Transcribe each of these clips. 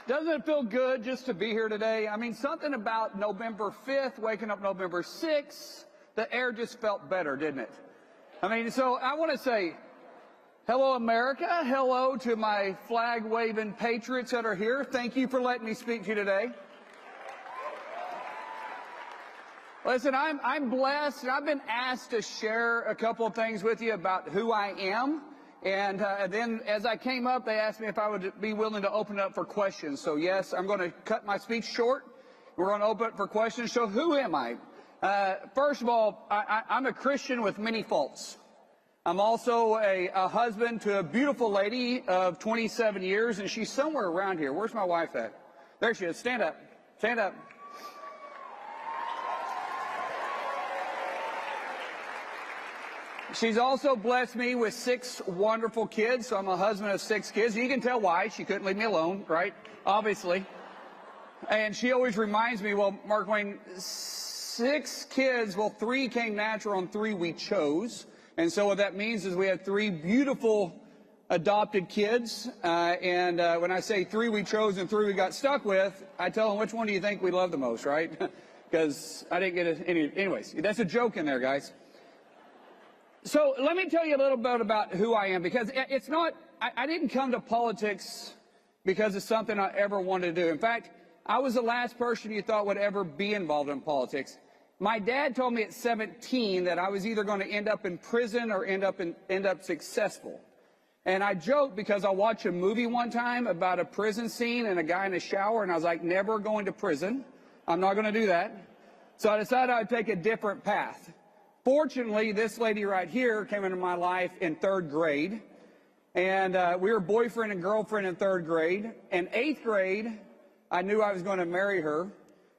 Doesn't it feel good just to be here today? I mean, something about November 5th, waking up November 6th, the air just felt better, didn't it? I mean, so I want to say, hello, America. Hello to my flag-waving patriots that are here. Thank you for letting me speak to you today. Listen, I'm blessed, and I've been asked to share a couple of things with you about who I am. And then as I came up, they asked me if I would be willing to open it up for questions. So, yes, I'm going to cut my speech short. We're going to open it for questions. So who am I? First of all, I'm a Christian with many faults. I'm also a husband to a beautiful lady of 27 years, and she's somewhere around here. Where's my wife at? There she is. Stand up. Stand up. She's also blessed me with 6 wonderful kids, so I'm a husband of 6 kids. You can tell why. She couldn't leave me alone, right? Obviously. And she always reminds me, well, Markwayne, 6 kids, well, 3 came natural and 3 we chose. And so what that means is we have 3 beautiful adopted kids. When I say 3 we chose and 3 we got stuck with, I tell them, which one do you think we love the most, right? Because I didn't get any. Anyways, that's a joke in there, guys. So let me tell you a little bit about who I am, because it's not, I didn't come to politics because it's something I ever wanted to do. In fact, I was the last person you thought would ever be involved in politics. My dad told me at 17 that I was either going to end up in prison or end up successful. And I joked because I watched a movie one time about a prison scene and a guy in a shower, and I was like, never going to prison. I'm not going to do that. So I decided I'd take a different path. Fortunately, this lady right here came into my life in 3rd grade, and we were boyfriend and girlfriend in 3rd grade. In 8th grade, I knew I was going to marry her.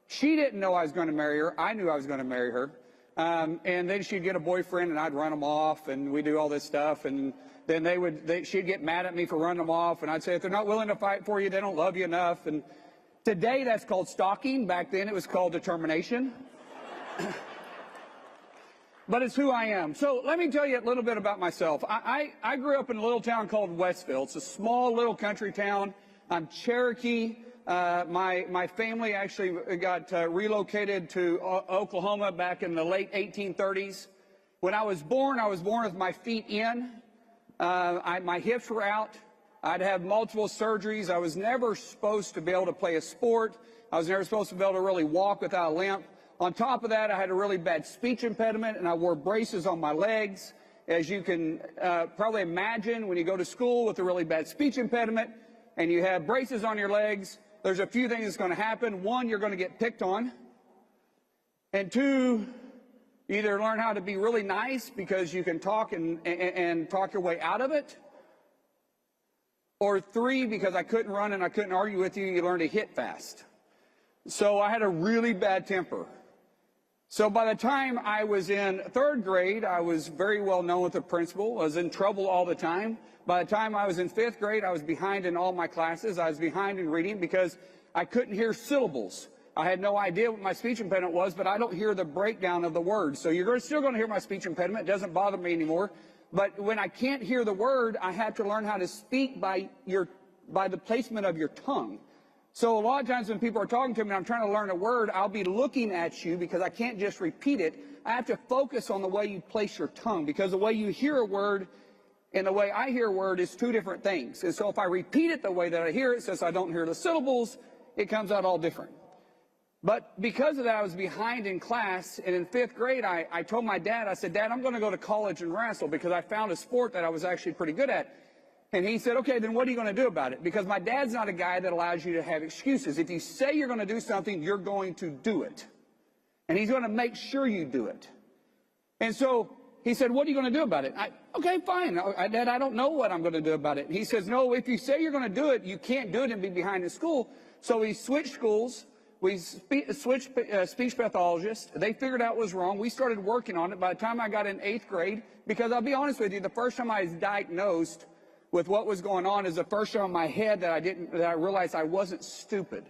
She didn't know I was going to marry her. I knew I was going to marry her. And then she'd get a boyfriend, and I'd run them off, and we'd do all this stuff. And then she'd get mad at me for running them off, and I'd say, if they're not willing to fight for you, they don't love you enough. And today, that's called stalking. Back then, it was called determination. But it's who I am. So let me tell you a little bit about myself. I grew up in a little town called Westville. It's a small little country town. I'm Cherokee. My family actually got relocated to Oklahoma back in the late 1830s. When I was born with my feet in. My hips were out. I'd have multiple surgeries. I was never supposed to be able to play a sport. I was never supposed to be able to really walk without a limp. On top of that, I had a really bad speech impediment, and I wore braces on my legs. As you can probably imagine, when you go to school with a really bad speech impediment and you have braces on your legs, there's a few things that's going to happen. 1, you're going to get picked on. And 2, you either learn how to be really nice because you can talk and talk your way out of it. Or 3, because I couldn't run and I couldn't argue with you, you learn to hit fast. So I had a really bad temper. So by the time I was in 3rd grade, I was very well known with the principal. I was in trouble all the time. By the time I was in 5th grade, I was behind in all my classes. I was behind in reading because I couldn't hear syllables. I had no idea what my speech impediment was, but I don't hear the breakdown of the words. So you're still going to hear my speech impediment. It doesn't bother me anymore. But when I can't hear the word, I have to learn how to speak by the placement of your tongue. So a lot of times when people are talking to me and I'm trying to learn a word, I'll be looking at you because I can't just repeat it. I have to focus on the way you place your tongue, because the way you hear a word and the way I hear a word is 2 different things. And so if I repeat it the way that I hear it, since I don't hear the syllables, it comes out all different. But because of that, I was behind in class, and in 5th grade, I told my dad, I said, Dad, I'm going to go to college and wrestle because I found a sport that I was actually pretty good at. And he said, okay, then what are you going to do about it? Because my dad's not a guy that allows you to have excuses. If you say you're going to do something, you're going to do it. And he's going to make sure you do it. And so he said, what are you going to do about it? Okay, fine. Dad, I don't know what I'm going to do about it. And he says, no, if you say you're going to do it, you can't do it and be behind in school. So we switched schools. We switched speech pathologists. They figured out what was wrong. We started working on it. By the time I got in 8th grade, because I'll be honest with you, the first time I was diagnosed with what was going on is the first time in my head that I realized I wasn't stupid.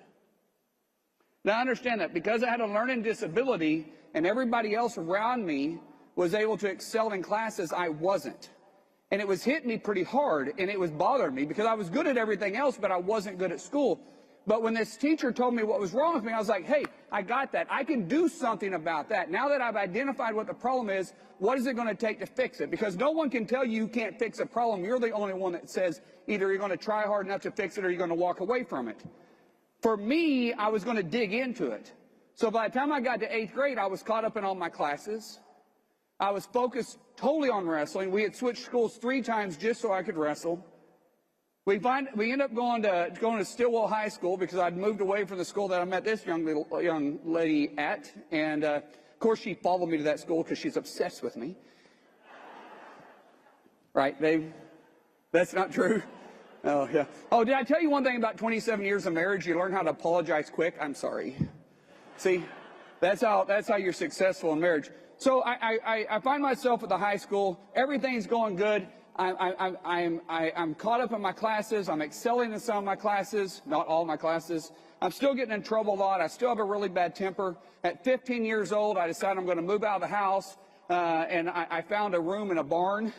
Now, I understand that because I had a learning disability and everybody else around me was able to excel in classes, I wasn't. And it was hitting me pretty hard, and it was bothering me because I was good at everything else, but I wasn't good at school. But when this teacher told me what was wrong with me, I was like, hey, I got that. I can do something about that. Now that I've identified what the problem is, what is it going to take to fix it? Because no one can tell you can't fix a problem. You're the only one that says either you're going to try hard enough to fix it or you're going to walk away from it. For me, I was going to dig into it. So by the time I got to 8th grade, I was caught up in all my classes. I was focused totally on wrestling. We had switched schools 3 times just so I could wrestle. We end up going to Stillwell High School because I'd moved away from the school that I met this young lady at, and of course she followed me to that school because she's obsessed with me. Right, babe? That's not true. Oh yeah. Oh, did I tell you one thing about 27 years of marriage? You learn how to apologize quick. I'm sorry. See, that's how you're successful in marriage. So I find myself at the high school. Everything's going good. I'm caught up in my classes. I'm excelling in some of my classes, not all my classes. I'm still getting in trouble a lot. I still have a really bad temper. At 15 years old, I decided I'm going to move out of the house, and I found a room in a barn.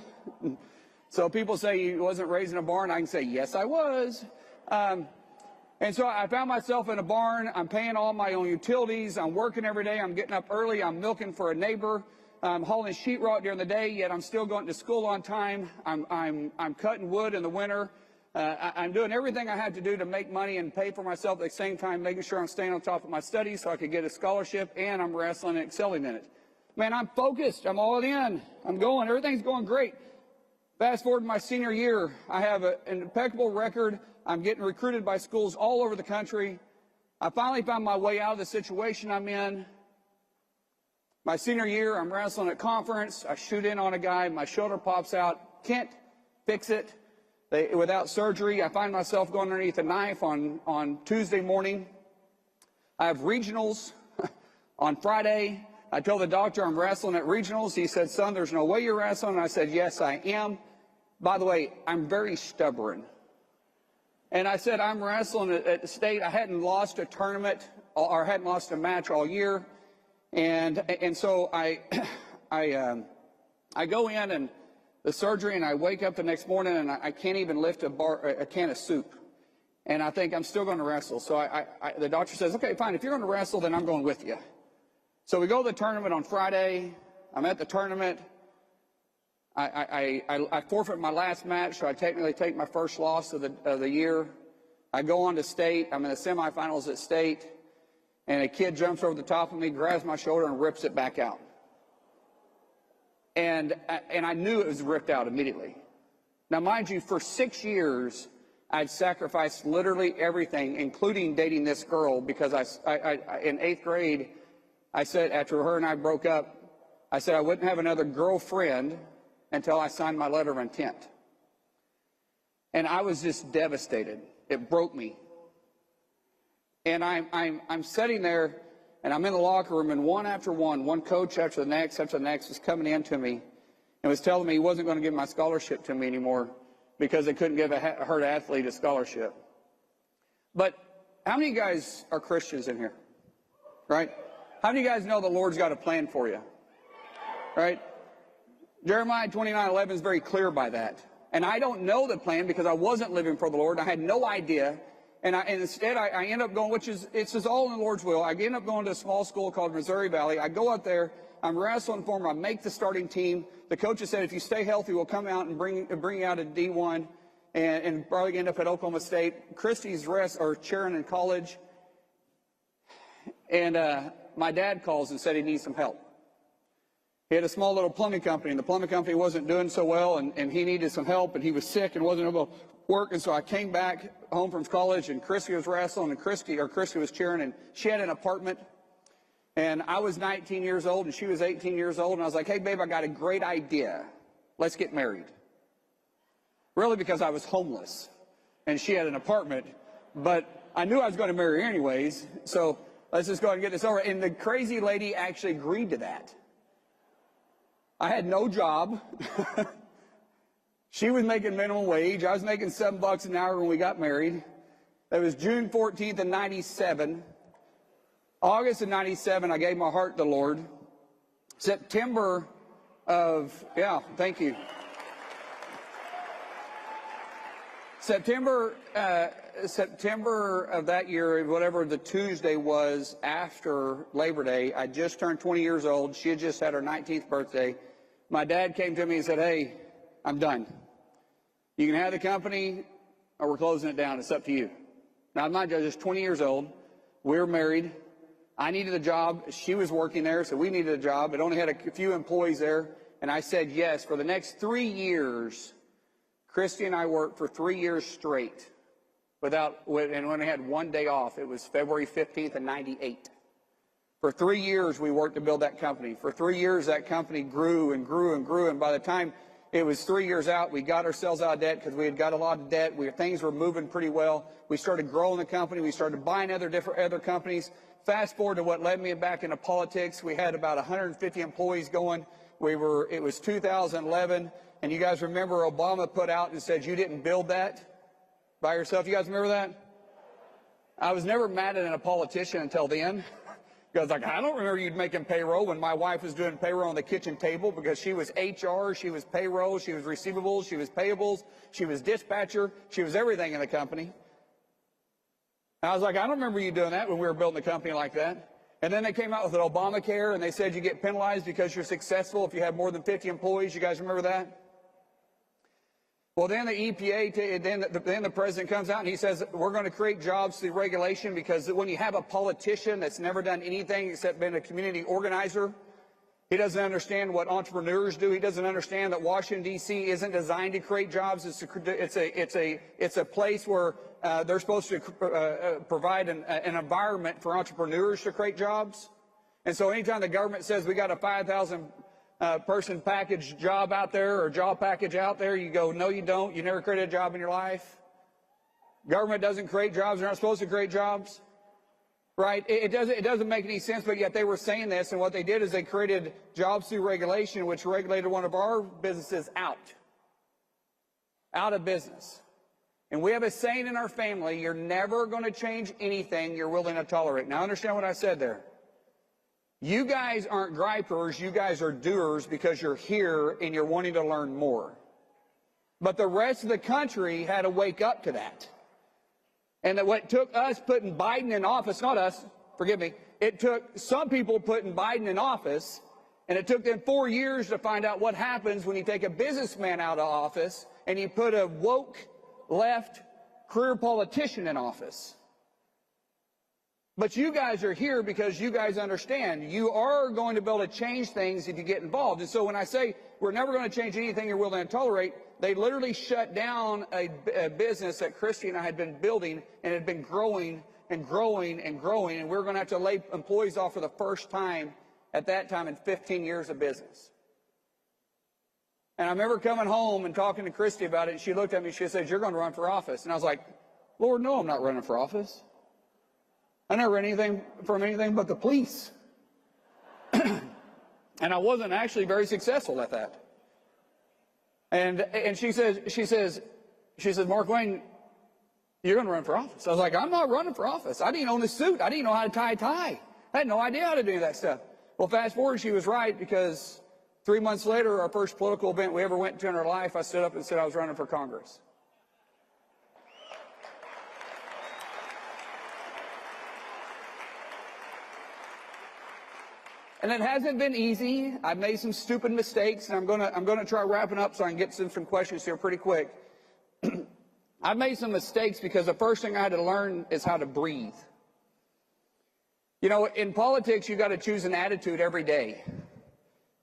So people say you wasn't raised in a barn. I can say, yes, I was. And so I found myself in a barn. I'm paying all my own utilities. I'm working every day. I'm getting up early. I'm milking for a neighbor. I'm hauling sheetrock during the day, yet I'm still going to school on time. I'm cutting wood in the winter. I'm doing everything I have to do to make money and pay for myself at the same time, making sure I'm staying on top of my studies so I could get a scholarship, and I'm wrestling and excelling in it. Man, I'm focused. I'm all in. I'm going. Everything's going great. Fast forward to my senior year. I have an impeccable record. I'm getting recruited by schools all over the country. I finally found my way out of the situation I'm in. My senior year, I'm wrestling at conference. I shoot in on a guy. My shoulder pops out. Can't fix it without surgery. I find myself going underneath a knife on Tuesday morning. I have regionals on Friday. I told the doctor I'm wrestling at regionals. He said, son, there's no way you're wrestling. And I said, yes, I am. By the way, I'm very stubborn. And I said, I'm wrestling at the state. I hadn't lost a tournament or hadn't lost a match all year. And so I go in and the surgery, and I wake up the next morning and I can't even lift a can of soup. And I think I'm still going to wrestle. So the doctor says, okay, fine. If you're going to wrestle, then I'm going with you. So we go to the tournament on Friday. I'm at the tournament. I forfeit my last match, so I technically take my first loss of the year. I go on to state. I'm in the semifinals at state. And a kid jumps over the top of me, grabs my shoulder, and rips it back out. And I knew it was ripped out immediately. Now, mind you, for 6 years, I'd sacrificed literally everything, including dating this girl, because in 8th grade, I said, after her and I broke up, I said I wouldn't have another girlfriend until I signed my letter of intent. And I was just devastated. It broke me. And I'm sitting there, and I'm in the locker room, and one after one coach after the next was coming in to me and was telling me he wasn't going to give my scholarship to me anymore because they couldn't give a hurt athlete a scholarship. But how many of you guys are Christians in here? Right? How many of you guys know the Lord's got a plan for you? Right? Jeremiah 29:11 is very clear by that. And I don't know the plan because I wasn't living for the Lord. I had no idea. And instead, I end up going, it's just all in the Lord's will. I end up going to a small school called Missouri Valley. I go up there. I'm wrestling for them. I make the starting team. The coaches said, if you stay healthy, we'll come out and bring you out at D1 and probably end up at Oklahoma State. Christy's cheering in college. And my dad calls and said he needs some help. He had a small little plumbing company, and the plumbing company wasn't doing so well, and he needed some help, and he was sick and wasn't able to work. And so I came back home from college, and Christy was wrestling, and Christy was cheering, and she had an apartment. And I was 19 years old, and she was 18 years old, and I was like, hey, babe, I got a great idea. Let's get married. Really, because I was homeless, and she had an apartment, but I knew I was going to marry her anyways, so let's just go ahead and get this over. And the crazy lady actually agreed to that. I had no job. She was making minimum wage. I was making $7 an hour when we got married. That was June 14th of 97. August of 97, I gave my heart to the Lord. September of, thank you. September of that year, whatever the Tuesday was after Labor Day, I just turned 20 years old. She had just had her 19th birthday. My dad came to me and said, hey, I'm done. You can have the company or we're closing it down. It's up to you. Now, I'm not just 20 years old. We were married. I needed a job. She was working there, so we needed a job. It only had a few employees there. And I said yes. For the next 3 years, Christy and I worked for 3 years straight and when we had one day off. It was February 15th of 98. For 3 years, we worked to build that company. For 3 years, that company grew and grew and grew. And by the time it was 3 years out, we got ourselves out of debt because we had got a lot of debt. Things were moving pretty well. We started growing the company. We started buying other companies. Fast forward to what led me back into politics. We had about 150 employees going. It was 2011. And you guys remember Obama put out and said, you didn't build that by yourself. You guys remember that? I was never mad at a politician until then. Because I don't remember you making payroll when my wife was doing payroll on the kitchen table because she was HR, she was payroll, she was receivables, she was payables, she was dispatcher, she was everything in the company. And I was like, I don't remember you doing that when we were building the company like that. And then they came out with an Obamacare and they said you get penalized because you're successful if you have more than 50 employees. You guys remember that? Well, then the EPA, then the president comes out and he says, we're going to create jobs through regulation because when you have a politician that's never done anything except been a community organizer, he doesn't understand what entrepreneurs do. He doesn't understand that Washington, D.C. isn't designed to create jobs. It's a place where they're supposed to provide an environment for entrepreneurs to create jobs. And so anytime the government says we got a 5,000 person package job out there or job package out there, you go, no, you don't. You never created a job in your life. Government doesn't create jobs. They're not supposed to create jobs. Right? It doesn't make any sense, but yet they were saying this, and what they did is they created jobs through regulation, which regulated one of our businesses out of business. And we have a saying in our family, you're never going to change anything you're willing to tolerate. Now, understand what I said there. You guys aren't gripers, you guys are doers because you're here and you're wanting to learn more. But the rest of the country had to wake up to that. And that what took us putting Biden in office, not us, forgive me, it took some people putting Biden in office, and it took them 4 years to find out what happens when you take a businessman out of office and you put a woke, left, career politician in office. But you guys are here because you guys understand you are going to be able to change things if you get involved. And so when I say we're never going to change anything you're willing to tolerate, they literally shut down a business that Christy and I had been building and had been growing and growing and growing. And we were going to have to lay employees off for the first time at that time in 15 years of business. And I remember coming home and talking to Christy about it. And she looked at me and she said, you're going to run for office. And I was like, Lord, no, I'm not running for office. I never ran anything from anything but the police. And I wasn't actually very successful at that. And she says, Markwayne, you're going to run for office. I was like, I'm not running for office. I didn't own a suit. I didn't know how to tie a tie. I had no idea how to do that stuff. Well, fast forward, she was right, because 3 months later, our first political event we ever went to in our life, I stood up and said I was running for Congress. And it hasn't been easy. I've made some stupid mistakes, and I'm gonna try wrapping up so I can get to some questions here pretty quick. I've made some mistakes because the first thing I had to learn is how to breathe. You know, in politics, you got to choose an attitude every day.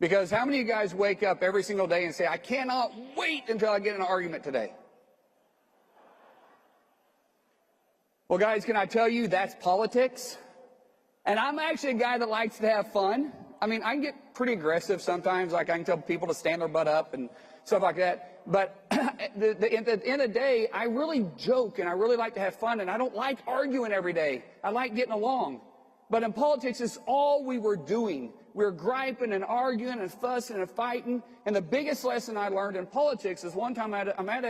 Because how many of you guys wake up every single day and say, I cannot wait until I get in an argument today? Well, guys, can I tell you that's politics? And I'm actually a guy that likes to have fun. I mean, I can get pretty aggressive sometimes. Like I can tell people to stand their butt up and stuff like that. But at the end of the day, I really joke and I really like to have fun. And I don't like arguing every day. I like getting along. But in politics, it's all we were doing. We were griping and arguing and fussing and fighting. And the biggest lesson I learned in politics is one time I'm at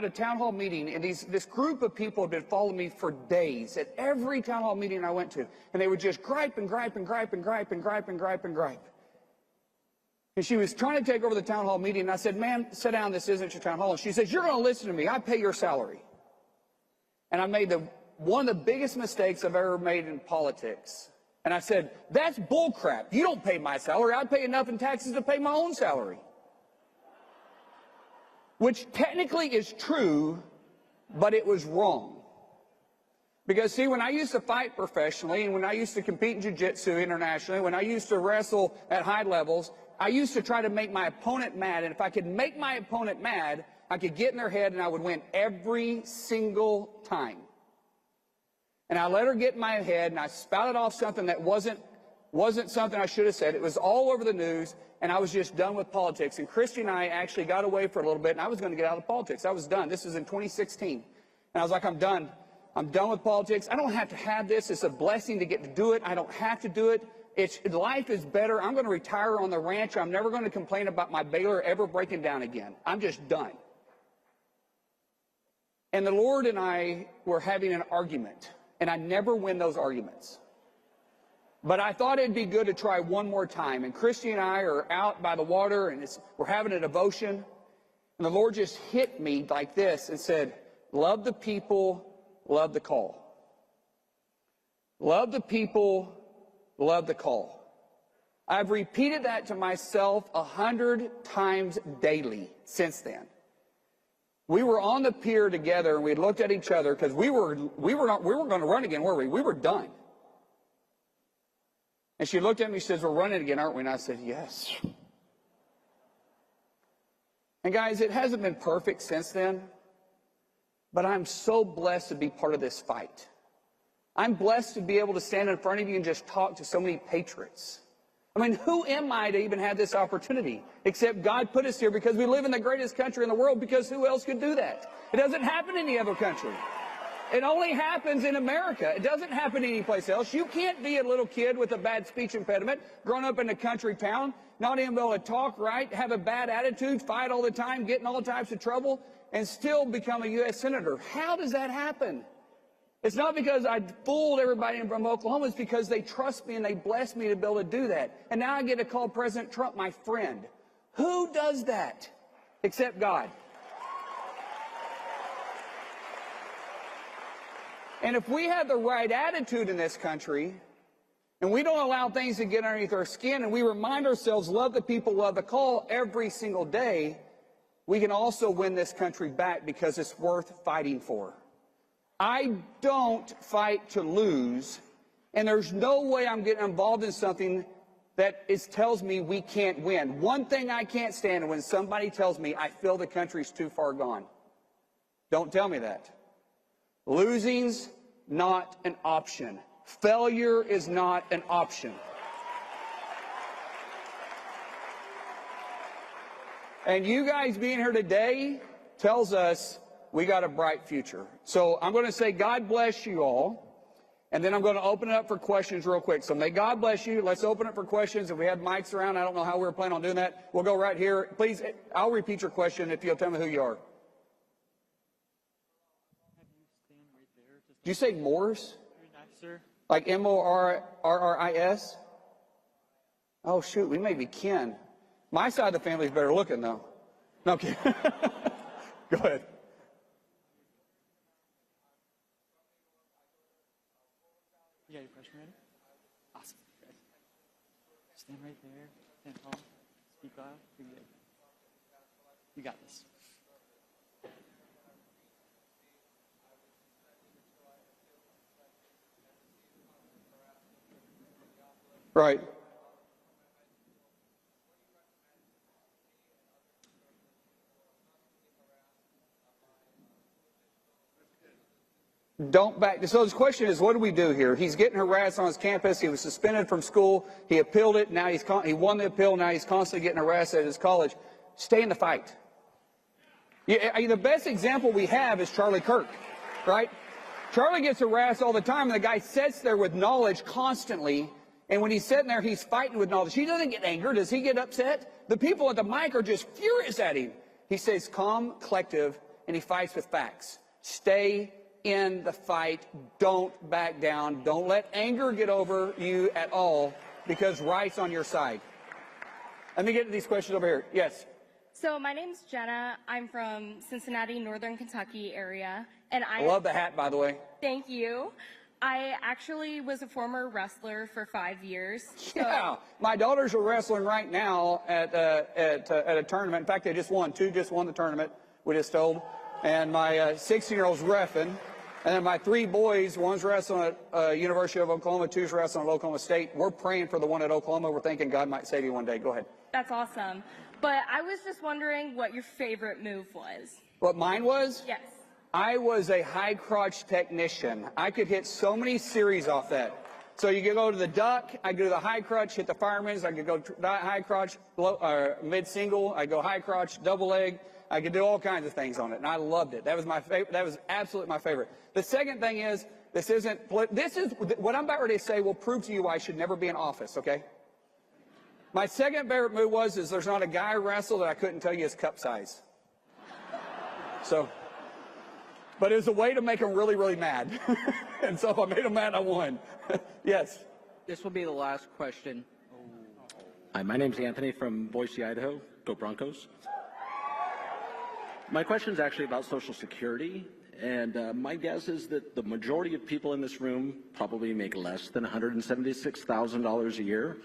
a town hall meeting, and this group of people had been following me for days at every town hall meeting I went to. And they would just gripe and gripe and gripe and gripe and gripe and gripe and gripe. And she was trying to take over the town hall meeting. And I said, ma'am, sit down. This isn't your town hall. And she says, you're going to listen to me. I pay your salary. And I made one of the biggest mistakes I've ever made in politics. And I said, that's bull crap. You don't pay my salary. I pay enough in taxes to pay my own salary. Which technically is true, but it was wrong. Because, see, when I used to fight professionally, and when I used to compete in jiu-jitsu internationally, when I used to wrestle at high levels, I used to try to make my opponent mad. And if I could make my opponent mad, I could get in their head and I would win every single time. And I let her get in my head and I spouted off something that wasn't something I should have said. It was all over the news, and I was just done with politics. And Christy and I actually got away for a little bit, and I was going to get out of politics. I was done. This was in 2016. And I was like, I'm done. I'm done with politics. I don't have to have this. It's a blessing to get to do it. I don't have to do it. Life is better. I'm going to retire on the ranch. I'm never going to complain about my baler ever breaking down again. I'm just done. And the Lord and I were having an argument, and I never win those arguments. But I thought it'd be good to try one more time. And Christy and I are out by the water, and we're having a devotion. And the Lord just hit me like this and said, love the people, love the call. Love the people, love the call. I've repeated that to myself 100 times daily since then. We were on the pier together, and we looked at each other because we weren't going to run again, were we? We were done. And she looked at me and she says, we're running again, aren't we? And I said, yes. And guys, it hasn't been perfect since then, but I'm so blessed to be part of this fight. I'm blessed to be able to stand in front of you and just talk to so many patriots. I mean, who am I to even have this opportunity? Except God put us here because we live in the greatest country in the world, because who else could do that? It doesn't happen in any other country. It only happens in America. It doesn't happen anyplace else. You can't be a little kid with a bad speech impediment, growing up in a country town, not even able to talk right, have a bad attitude, fight all the time, get in all types of trouble, and still become a U.S. Senator. How does that happen? It's not because I fooled everybody from Oklahoma. It's because they trust me and they bless me to be able to do that. And now I get to call President Trump my friend. Who does that except God? And if we have the right attitude in this country, and we don't allow things to get underneath our skin, and we remind ourselves, love the people, love the call every single day, we can also win this country back, because it's worth fighting for. I don't fight to lose, and there's no way I'm getting involved in something that tells me we can't win. One thing I can't stand is when somebody tells me I feel the country's too far gone. Don't tell me that. Losing's not an option. Failure is not an option. And you guys being here today tells us we got a bright future. So I'm going to say God bless you all. And then I'm going to open it up for questions real quick. So may God bless you. Let's open it for questions. If we had mics around, I don't know how we were planning on doing that. We'll go right here. Please, I'll repeat your question if you'll tell me who you are. Did you say Morris? Like M-O-R-R-R-I-S? Oh, shoot, we may be kin. My side of the family is better looking, though. No, okay. Go ahead. You got your question ready? Awesome. Good. Stand right there. Stand tall. Speak loud. You're good. You got this. Right. Don't back. So his question is, what do we do here? He's getting harassed on his campus. He was suspended from school. He appealed it. Now he won the appeal. Now he's constantly getting harassed at his college. Stay in the fight. The best example we have is Charlie Kirk, right? Charlie gets harassed all the time, and the guy sits there with knowledge constantly. And when he's sitting there, he's fighting with knowledge. He doesn't get angry. Does he get upset? The people at the mic are just furious at him. He stays calm, collective, and he fights with facts. Stay in the fight. Don't back down. Don't let anger get over you at all, because right's on your side. Let me get to these questions over here. Yes. So my name's Jenna. I'm from Cincinnati, Northern Kentucky area, and I love the hat, by the way. Thank you. I actually was a former wrestler for 5 years. Yeah, my daughters are wrestling right now at a tournament. In fact, they just won. Two just won the tournament, we just told. And my 16-year-old's reffing. And then my 3 boys, one's wrestling at University of Oklahoma, 2's wrestling at Oklahoma State. We're praying for the one at Oklahoma. We're thinking God might save you one day. Go ahead. That's awesome. But I was just wondering what your favorite move was. What mine was? Yes. I was a high crotch technician. I could hit so many series off that. So you could go to the duck, I could do the high crotch, hit the fireman's, I could go high crotch, mid single, I go high crotch, double leg. I could do all kinds of things on it, and I loved it. That was my favorite. That was absolutely my favorite. The second thing is, this is what I'm about ready to say will prove to you why I should never be in office, okay? My second favorite move is there's not a guy wrestle that I couldn't tell you his cup size. So, but it was a way to make him really, really mad. And so if I made him mad, I won. Yes. This will be the last question. Hi, my name's Anthony from Boise, Idaho. Go Broncos. My question is actually about Social Security, and my guess is that the majority of people in this room probably make less than $176,000 a year,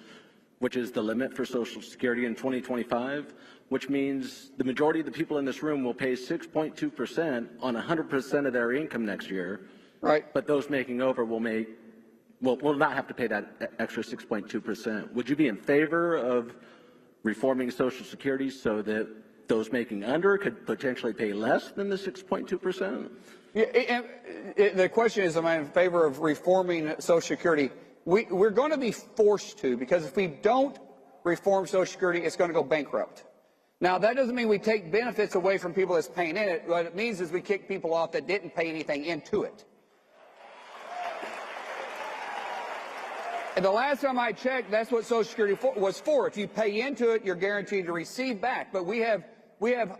which is the limit for Social Security in 2025, which means the majority of the people in this room will pay 6.2% on 100% of their income next year. Right. But those making over will not have to pay that extra 6.2%. Would you be in favor of reforming Social Security so that those making under could potentially pay less than the 6.2%? Yeah, the question is, am I in favor of reforming Social Security? We're going to be forced to, because if we don't reform Social Security, it's going to go bankrupt. Now, that doesn't mean we take benefits away from people that's paying in it. What it means is we kick people off that didn't pay anything into it. And the last time I checked, that's what Social Security was for. If you pay into it, you're guaranteed to receive back. But we have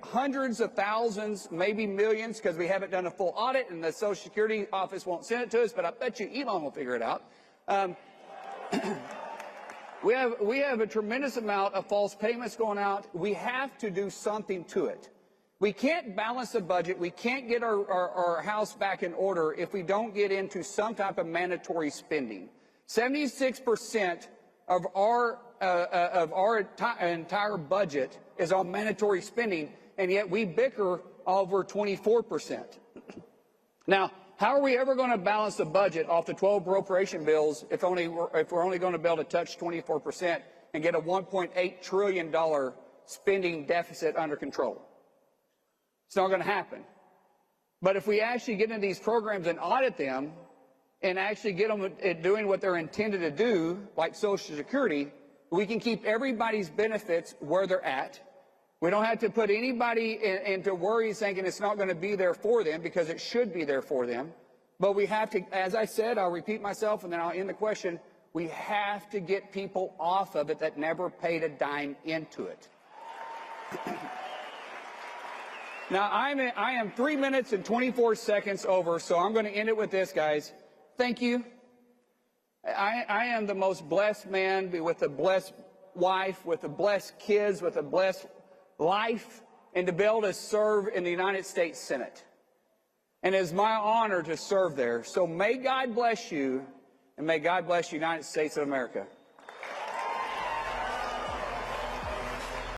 hundreds of thousands, maybe millions, because we haven't done a full audit, and the Social Security office won't send it to us, but I bet you Elon will figure it out. We have a tremendous amount of false payments going out. We have to do something to it. We can't balance the budget. We can't get our house back in order if we don't get into some type of mandatory spending. 76% of our entire budget is on mandatory spending, and yet we bicker over 24%. Now, how are we ever going to balance the budget off the 12 appropriation bills if we're only going to be able to touch 24% and get a $1.8 trillion spending deficit under control? It's not going to happen. But if we actually get into these programs and audit them and actually get them at doing what they're intended to do, like Social Security, we can keep everybody's benefits where they're at. We don't have to put anybody into worries thinking it's not going to be there for them, because it should be there for them. But we have to, as I said, I'll repeat myself and then I'll end the question, we have to get people off of it that never paid a dime into it. Now, I am 3 minutes and 24 seconds over, so I'm going to end it with this, guys. Thank you. I am the most blessed man with a blessed wife, with a blessed kids, with a blessed life, and to be able to serve in the United States Senate. And it is my honor to serve there. So may God bless you, and may God bless the United States of America.